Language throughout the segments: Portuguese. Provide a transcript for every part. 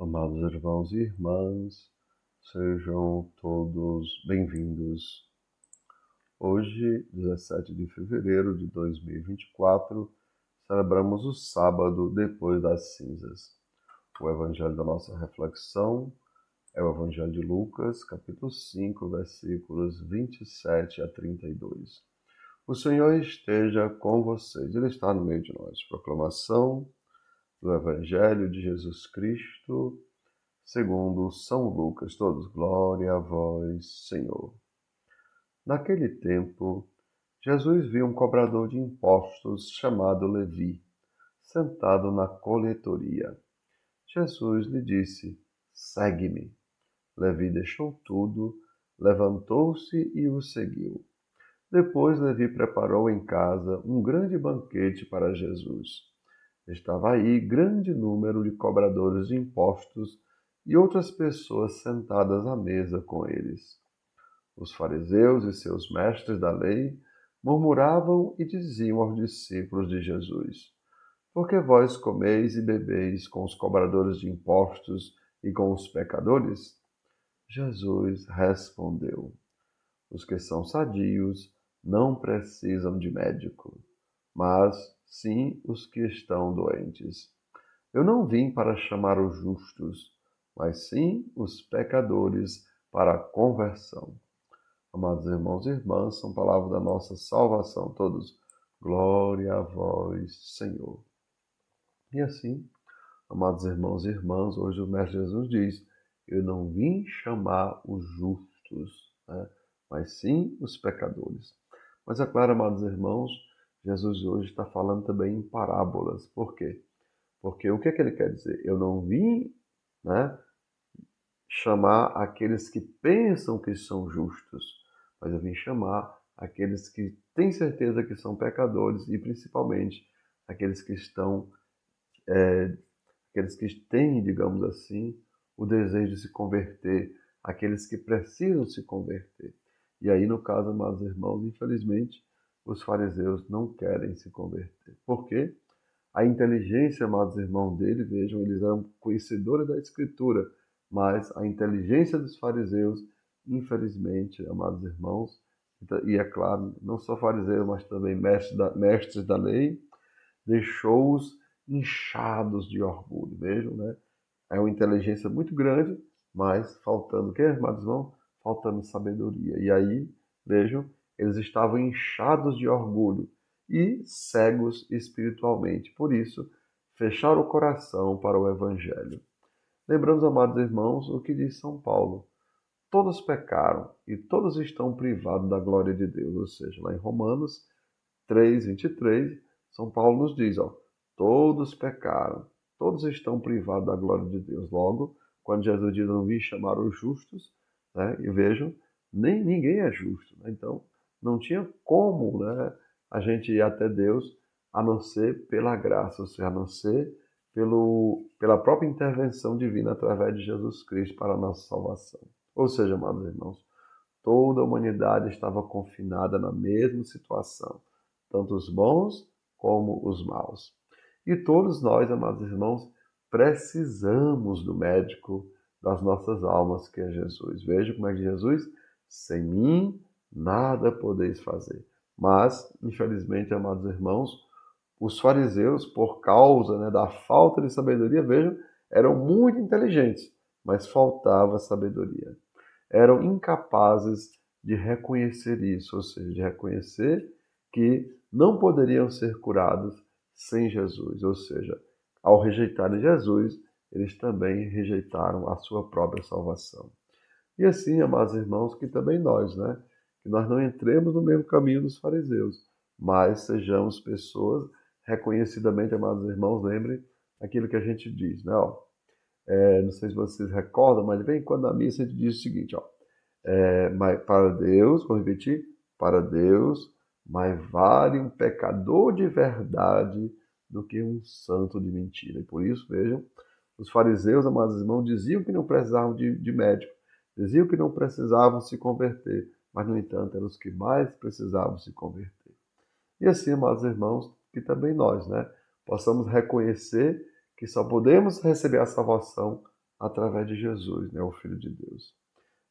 Amados irmãos e irmãs, sejam todos bem-vindos. Hoje, 17 de fevereiro de 2024, celebramos o sábado depois das cinzas. O evangelho da nossa reflexão é o evangelho de Lucas, capítulo 5, versículos 27 a 32. O Senhor esteja com vocês, Ele está no meio de nós. Proclamação do evangelho de Jesus Cristo segundo São Lucas, todos, glória a vós, Senhor. Naquele tempo, Jesus viu um cobrador de impostos chamado Levi, sentado na coletoria. Jesus lhe disse: segue-me. Levi deixou tudo, levantou-se e o seguiu. Depois Levi preparou em casa um grande banquete para Jesus. Estava aí grande número de cobradores de impostos e outras pessoas sentadas à mesa com eles. Os fariseus e seus mestres da lei murmuravam e diziam aos discípulos de Jesus: por que vós comeis e bebeis com os cobradores de impostos e com os pecadores? Jesus respondeu: os que são sadios não precisam de médico, mas sim os que estão doentes. Eu não vim para chamar os justos, mas sim os pecadores para a conversão. Amados irmãos e irmãs, são palavras da nossa salvação, todos. Glória a vós, Senhor. E assim, amados irmãos e irmãs, hoje o Mestre Jesus diz: eu não vim chamar os justos, né? Mas sim os pecadores. Mas é claro, amados irmãos, Jesus hoje está falando também em parábolas. Por quê? Porque o que é que ele quer dizer? Eu não vim, né, chamar aqueles que pensam que são justos, mas eu vim chamar aqueles que têm certeza que são pecadores e principalmente aqueles que estão, aqueles que têm, digamos assim, o desejo de se converter, aqueles que precisam se converter. E aí, no caso, amados irmãos, infelizmente, os fariseus não querem se converter. Por quê? A inteligência, amados irmãos, dele, vejam, eles eram conhecedores da Escritura, mas a inteligência dos fariseus, infelizmente, amados irmãos, e é claro, não só fariseus, mas também mestres da lei, deixou-os inchados de orgulho. Vejam, né? É uma inteligência muito grande, mas faltando o quê, amados irmãos? Faltando sabedoria. E aí, vejam, eles estavam inchados de orgulho e cegos espiritualmente. Por isso, fecharam o coração para o Evangelho. Lembramos, amados irmãos, o que diz São Paulo. Todos pecaram e todos estão privados da glória de Deus. Ou seja, lá em Romanos 3:23, São Paulo nos diz, ó, todos pecaram, todos estão privados da glória de Deus. Logo, quando Jesus diz, não vim chamar os justos, né, e vejam, nem ninguém é justo. Né? Então, não tinha como, né, a gente ir até Deus a não ser pela graça, ou seja, a não ser pela própria intervenção divina através de Jesus Cristo para a nossa salvação. Ou seja, amados irmãos, toda a humanidade estava confinada na mesma situação, tanto os bons como os maus. E todos nós, amados irmãos, precisamos do médico das nossas almas, que é Jesus. Veja como é que Jesus, sem mim, nada podeis fazer. Mas, infelizmente, amados irmãos, os fariseus, por causa, né, da falta de sabedoria, vejam, eram muito inteligentes, mas faltava sabedoria. Eram incapazes de reconhecer isso, ou seja, de reconhecer que não poderiam ser curados sem Jesus, ou seja, ao rejeitarem Jesus, eles também rejeitaram a sua própria salvação. E assim, amados irmãos, que também nós, né, que nós não entremos no mesmo caminho dos fariseus, mas sejamos pessoas reconhecidamente, amados irmãos, lembrem aquilo que a gente diz, né? Ó, não sei se vocês recordam, mas de vez em quando na missa a gente diz o seguinte, ó, mas para Deus, vou repetir, para Deus, mais vale um pecador de verdade do que um santo de mentira. E por isso, vejam, os fariseus, amados irmãos, diziam que não precisavam de médico, diziam que não precisavam se converter, mas, no entanto, eram os que mais precisavam se converter. E assim, amados irmãos, que também nós, né, possamos reconhecer que só podemos receber a salvação através de Jesus, né, o Filho de Deus.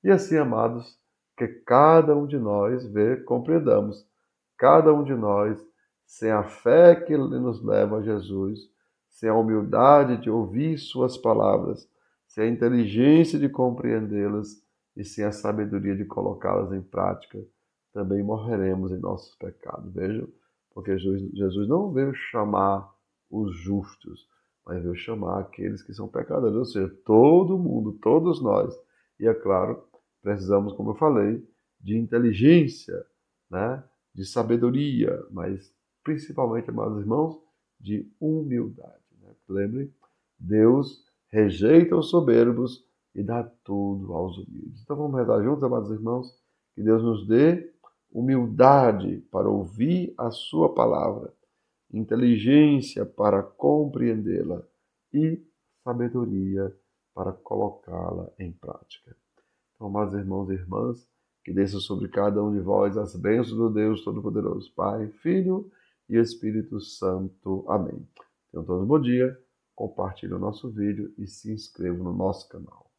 E assim, amados, que cada um de nós compreendamos, cada um de nós, sem a fé que nos leva a Jesus, sem a humildade de ouvir suas palavras, sem a inteligência de compreendê-las e sem a sabedoria de colocá-las em prática, também morreremos em nossos pecados. Vejam, porque Jesus não veio chamar os justos, mas veio chamar aqueles que são pecadores, ou seja, todo mundo, todos nós. E é claro, precisamos, como eu falei, de inteligência, né? De sabedoria, mas principalmente, amados irmãos, de humildade. Né? Lembrem, Deus rejeita os soberbos e dá tudo aos humildes. Então vamos rezar juntos, amados irmãos, que Deus nos dê humildade para ouvir a sua palavra, inteligência para compreendê-la e sabedoria para colocá-la em prática. Então, amados irmãos e irmãs, que desça sobre cada um de vós as bênçãos do Deus Todo-Poderoso, Pai, Filho e Espírito Santo. Amém. Tenham todos um bom dia, compartilhem o nosso vídeo e se inscrevam no nosso canal.